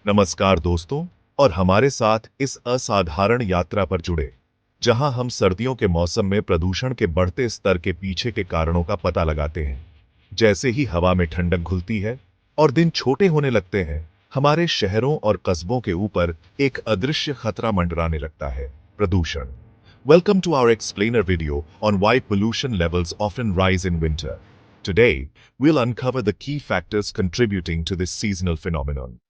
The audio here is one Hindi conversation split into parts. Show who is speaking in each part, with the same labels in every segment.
Speaker 1: नमस्कार दोस्तों, और हमारे साथ इस असाधारण यात्रा पर जुड़े, जहां हम सर्दियों के मौसम में प्रदूषण के बढ़ते स्तर के पीछे के कारणों का पता लगाते हैं। जैसे ही हवा में ठंडक घुलती है और दिन छोटे होने लगते हैं, हमारे शहरों और कस्बों के ऊपर एक अदृश्य खतरा मंडराने लगता है, प्रदूषण। Welcome to our explainer video on why pollution levels often rise in winter. Today, we'll uncover the key factors contributing to this seasonal phenomenon.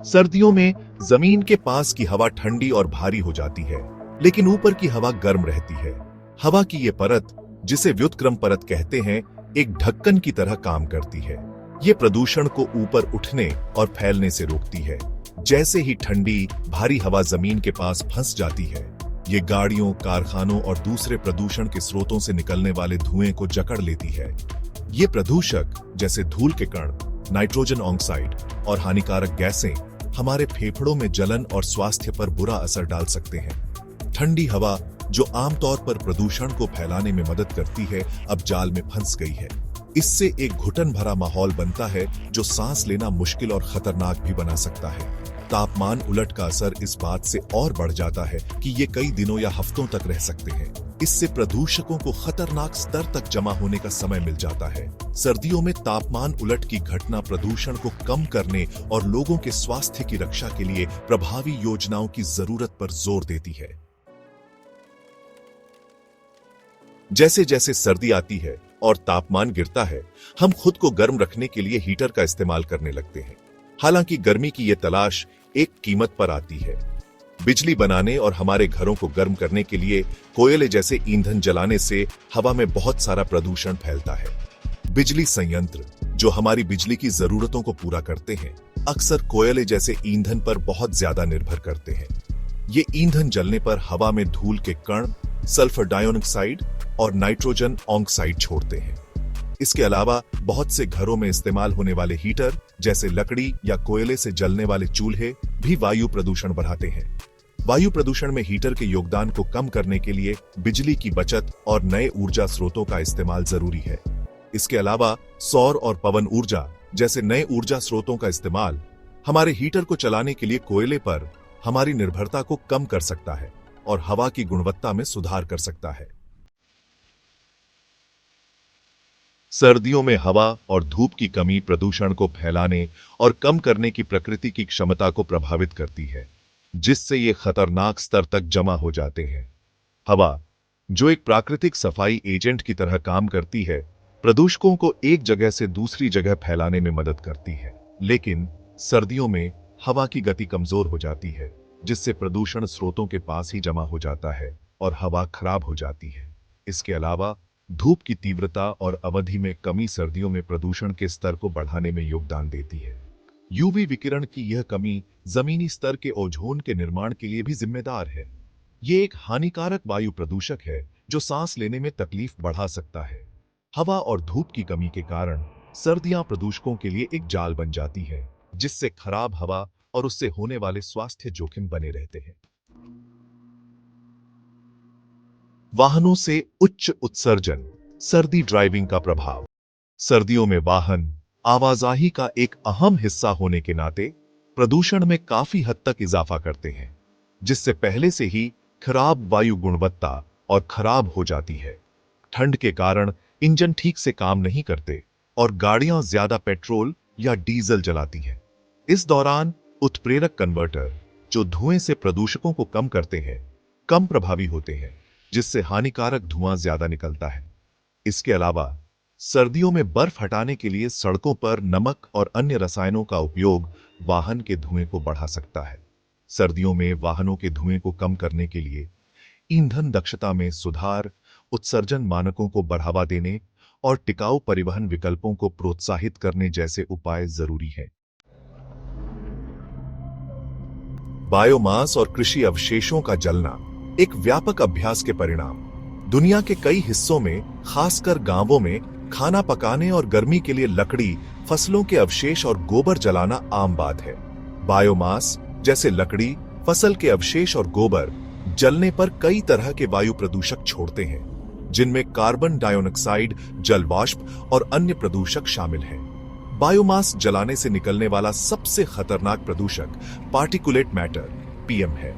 Speaker 1: सर्दियों में जमीन के पास की हवा ठंडी और भारी हो जाती है, लेकिन ऊपर की हवा गर्म रहती है। हवा की ये परत, जिसे व्युत्क्रम परत कहते हैं, एक ढक्कन की तरह काम करती है। ये प्रदूषण को ऊपर उठने और फैलने से रोकती है। जैसे ही ठंडी, भारी हवा जमीन के पास फंस जाती है, ये गाड़ियों, कारखानों और दूसरे प्रदूषण के स्रोतों से निकलने वाले धुएं को जकड़ लेती है। ये प्रदूषक, जैसे धूल के कण, नाइट्रोजन ऑक्साइड और हानिकारक गैसें, हमारे फेफड़ों में जलन और स्वास्थ्य पर बुरा असर डाल सकते हैं। ठंडी हवा, जो आमतौर पर प्रदूषण को फैलाने में मदद करती है, अब जाल में फंस गई है। इससे एक घुटन भरा माहौल बनता है, जो सांस लेना मुश्किल और खतरनाक भी बना सकता है। तापमान उलट का असर इस बात से और बढ़ जाता है कि ये कई दिनों या हफ्तों तक रह सकते हैं। इससे प्रदूषकों को खतरनाक स्तर तक जमा होने का समय मिल जाता है। सर्दियों में तापमान उलट की घटना प्रदूषण को कम करने और लोगों के स्वास्थ्य की रक्षा के लिए प्रभावी योजनाओं की जरूरत पर जोर देती है। जैसे जैसे सर्दी आती है और तापमान गिरता है, हम खुद को गर्म रखने के लिए हीटर का इस्तेमाल करने लगते हैं। हालांकि गर्मी की यह तलाश एक कीमत पर आती है। बिजली बनाने और हमारे घरों को गर्म करने के लिए कोयले जैसे ईंधन जलाने से हवा में बहुत सारा प्रदूषण फैलता है। बिजली संयंत्र, जो हमारी बिजली की जरूरतों को पूरा करते हैं, अक्सर कोयले जैसे ईंधन पर बहुत ज्यादा निर्भर करते हैं। ये ईंधन जलने पर हवा में धूल के कण, सल्फर डाइऑक्साइड और नाइट्रोजन ऑक्साइड छोड़ते हैं। इसके अलावा बहुत से घरों में इस्तेमाल होने वाले हीटर, जैसे लकड़ी या कोयले से जलने वाले चूल्हे, भी वायु प्रदूषण बढ़ाते हैं। वायु प्रदूषण में हीटर के योगदान को कम करने के लिए बिजली की बचत और नए ऊर्जा स्रोतों का इस्तेमाल जरूरी है। इसके अलावा सौर और पवन ऊर्जा जैसे नए ऊर्जा स्रोतों का इस्तेमाल हमारे हीटर को चलाने के लिए कोयले पर हमारी निर्भरता को कम कर सकता है और हवा की गुणवत्ता में सुधार कर सकता है। सर्दियों में हवा और धूप की कमी प्रदूषण को फैलाने और कम करने की प्रकृति की क्षमता को प्रभावित करती है, जिससे ये खतरनाक स्तर तक जमा हो जाते हैं। हवा, जो एक प्राकृतिक सफाई एजेंट की तरह काम करती है, प्रदूषकों को एक जगह से दूसरी जगह फैलाने में मदद करती है। लेकिन सर्दियों में हवा की गति कमजोर हो जाती है, जिससे प्रदूषण स्रोतों के पास ही जमा हो जाता है और हवा खराब हो जाती है। इसके अलावा धूप की तीव्रता और अवधि में कमी सर्दियों में प्रदूषण के स्तर को बढ़ाने में योगदान देती है। यूवी विकिरण की यह कमी जमीनी स्तर के ओजोन के निर्माण के लिए भी जिम्मेदार है। ये एक हानिकारक वायु प्रदूषक है, जो सांस लेने में तकलीफ बढ़ा सकता है। हवा और धूप की कमी के कारण सर्दियां प्रदूषकों के लिए एक जाल बन जाती है, जिससे खराब हवा और उससे होने वाले स्वास्थ्य जोखिम बने रहते हैं। वाहनों से उच्च उत्सर्जन, सर्दी ड्राइविंग का प्रभाव। सर्दियों में वाहन आवाजाही का एक अहम हिस्सा होने के नाते प्रदूषण में काफी हद तक इजाफा करते हैं, जिससे पहले से ही खराब वायु गुणवत्ता और खराब हो जाती है। ठंड के कारण इंजन ठीक से काम नहीं करते और गाड़ियां ज्यादा पेट्रोल या डीजल जलाती हैं। इस दौरान उत्प्रेरक कन्वर्टर, जो धुएं से प्रदूषकों को कम करते हैं, कम प्रभावी होते हैं, जिससे हानिकारक धुआं ज्यादा निकलता है। इसके अलावा सर्दियों में बर्फ हटाने के लिए सड़कों पर नमक और अन्य रसायनों का उपयोग वाहन के धुएं को बढ़ा सकता है। सर्दियों में वाहनों के धुएं को कम करने के लिए ईंधन दक्षता में सुधार, उत्सर्जन मानकों को बढ़ावा देने और टिकाऊ परिवहन विकल्पों को प्रोत्साहित करने जैसे उपाय जरूरी हैं। बायोमास और कृषि अवशेषों का जलना एक व्यापक अभ्यास के परिणाम। दुनिया के कई हिस्सों में, खासकर गांवों में, खाना पकाने और गर्मी के लिए लकड़ी, फसलों के अवशेष और गोबर जलाना आम बात है। बायोमास जैसे लकड़ी, फसल के अवशेष और गोबर जलने पर कई तरह के वायु प्रदूषक छोड़ते हैं, जिनमें कार्बन डाइऑक्साइड, जल वाष्प और अन्य प्रदूषक शामिल हैं। बायोमास जलाने से निकलने वाला सबसे खतरनाक प्रदूषक पार्टिकुलेट मैटर पीएम है।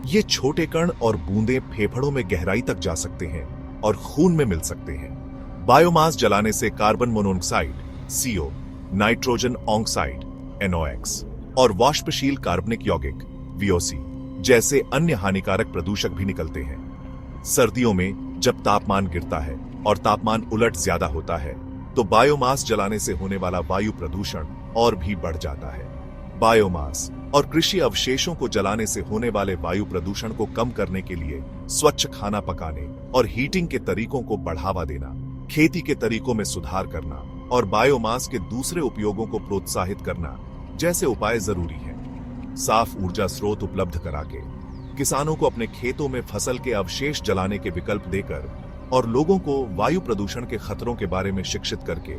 Speaker 1: ये छोटे कण और बूंदें फेफड़ों में गहराई तक जा सकते हैं और खून में मिल सकते हैं। बायोमास जलाने से carbon monoxide CO, nitrogen oxide NOx और वाष्पशील कार्बनिक यौगिक VOC जैसे अन्य हानिकारक प्रदूषक भी निकलते हैं। सर्दियों में जब तापमान गिरता है और तापमान उलट ज्यादा होता है तो बायोमास जलाने से होने वाला वायु प्रदूषण और भी बढ़ जाता है। बायोमास और कृषि अवशेषों को जलाने से होने वाले वायु प्रदूषण को कम करने के लिए स्वच्छ खाना पकाने और हीटिंग के तरीकों को बढ़ावा देना, खेती के तरीकों में सुधार करना और बायोमास के दूसरे उपयोगों को प्रोत्साहित करना जैसे उपाय जरूरी हैं। साफ ऊर्जा स्रोत उपलब्ध करा के किसानों को अपने खेतों में फसल के अवशेष जलाने के विकल्प देकर और लोगों को वायु प्रदूषण के खतरों के बारे में शिक्षित करके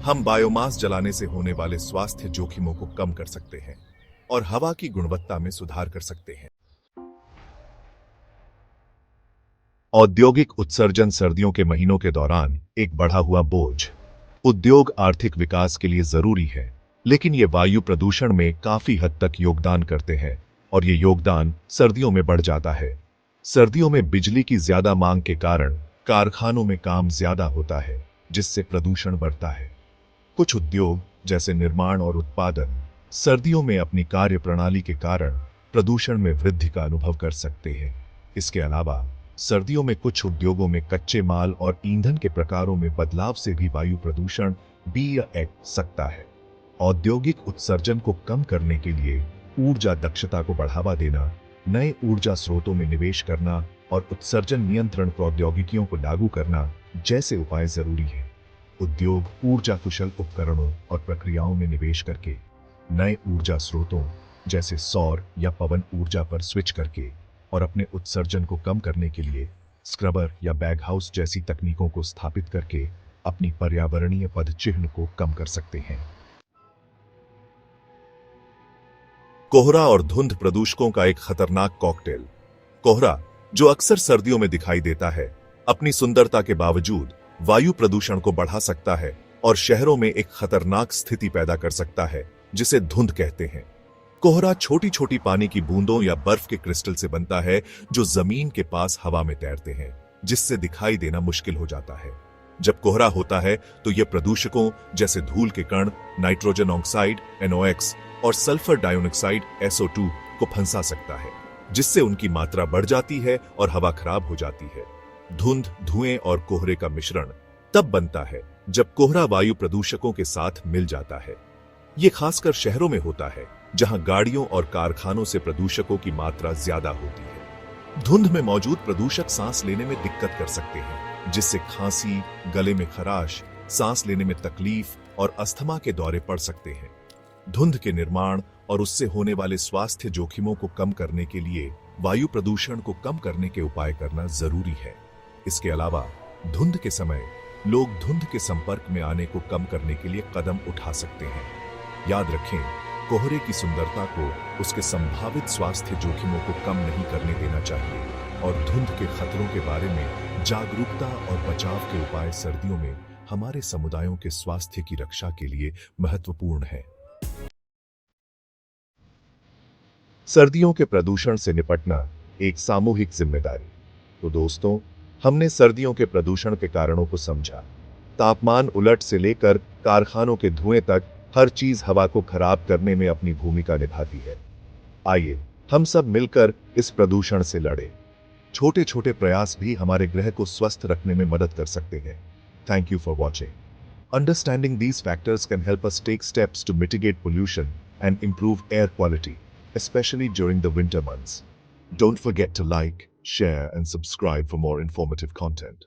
Speaker 1: हम बायोमास जलाने से होने वाले स्वास्थ्य जोखिमों को कम कर सकते हैं और हवा की गुणवत्ता में सुधार कर सकते हैं। औद्योगिक उत्सर्जन सर्दियों के महीनों के दौरान एक बढ़ा हुआ बोझ। उद्योग आर्थिक विकास के लिए जरूरी है, लेकिन ये वायु प्रदूषण में काफी हद तक योगदान करते हैं और ये योगदान सर्दियों में बढ़ जाता है। सर्दियों में बिजली की ज्यादा मांग के कारण कारखानों में काम ज्यादा होता है, जिससे प्रदूषण बढ़ता है। कुछ उद्योग जैसे निर्माण और उत्पादन सर्दियों में अपनी कार्य प्रणाली के कारण प्रदूषण में वृद्धि का अनुभव कर सकते हैं। इसके अलावा सर्दियों में कुछ उद्योगों में कच्चे माल और ईंधन के प्रकारों में बदलाव से भी वायु प्रदूषण बढ़ सकता है। औद्योगिक उत्सर्जन को कम करने के लिए ऊर्जा दक्षता को बढ़ावा देना, नए ऊर्जा स्रोतों में निवेश करना और उत्सर्जन नियंत्रण प्रौद्योगिकियों को लागू करना जैसे उपाय जरूरी हैं। उद्योग ऊर्जा कुशल उपकरणों और प्रक्रियाओं में निवेश करके नए ऊर्जा स्रोतों जैसे सौर या पवन ऊर्जा पर स्विच करके और अपने उत्सर्जन को कम करने के लिए स्क्रबर या बैग हाउस जैसी तकनीकों को स्थापित करके अपनी पर्यावरणीय पदचिह्न को कम कर सकते हैं। कोहरा और धुंध प्रदूषकों का एक खतरनाक कॉकटेल। कोहरा, जो अक्सर सर्दियों में दिखाई देता है, अपनी सुंदरता के बावजूद वायु प्रदूषण को बढ़ा सकता है और शहरों में एक खतरनाक स्थिति पैदा कर सकता है जिसे धुंध कहते हैं। कोहरा छोटी छोटी पानी की बूंदों या बर्फ के क्रिस्टल से बनता है जो जमीन के पास हवा में तैरते हैं, जिससे दिखाई देना मुश्किल हो जाता है। जब कोहरा होता है तो यह प्रदूषकों जैसे धूल के कण, नाइट्रोजन ऑक्साइड NOx और सल्फर डाइऑक्साइड SO2 को फंसा सकता है, जिससे उनकी मात्रा बढ़ जाती है और हवा खराब हो जाती है। धुंध, धुएं और कोहरे का मिश्रण तब बनता है जब कोहरा वायु प्रदूषकों के साथ मिल जाता है। यह खासकर शहरों में होता है जहां गाड़ियों और कारखानों से प्रदूषकों की मात्रा ज्यादा होती है। धुंध में मौजूद प्रदूषक सांस लेने में दिक्कत कर सकते हैं, जिससे खांसी, गले में खराश, सांस लेने में तकलीफ और अस्थमा के दौरे पड़ सकते हैं। धुंध के निर्माण और उससे होने वाले स्वास्थ्य जोखिमों को कम करने के लिए वायु प्रदूषण को कम करने के उपाय करना जरूरी है। इसके अलावा धुंध के समय लोग धुंध के संपर्क में आने को कम करने के लिए कदम उठा सकते हैं। याद रखें, कोहरे की सुंदरता को उसके संभावित स्वास्थ्य जोखिमों को कम नहीं करने देना चाहिए और धुंध के खतरों के बारे में जागरूकता और बचाव के उपाय सर्दियों में हमारे समुदायों के स्वास्थ्य की रक्षा के लिए महत्वपूर्ण है। सर्दियों के प्रदूषण से निपटना एक सामूहिक जिम्मेदारी। तो दोस्तों, हमने सर्दियों के प्रदूषण के कारणों को समझा। तापमान उलट से लेकर कारखानों के धुएं तक हर चीज हवा को खराब करने में अपनी भूमिका निभाती है। आइए हम सब मिलकर इस प्रदूषण से लड़ें। छोटे छोटे प्रयास भी हमारे ग्रह को स्वस्थ रखने में मदद कर सकते हैं। Thank you for watching. Understanding these factors can help us take steps to mitigate pollution and improve air quality, especially during the winter months. Don't forget to like, share, and subscribe for more informative content.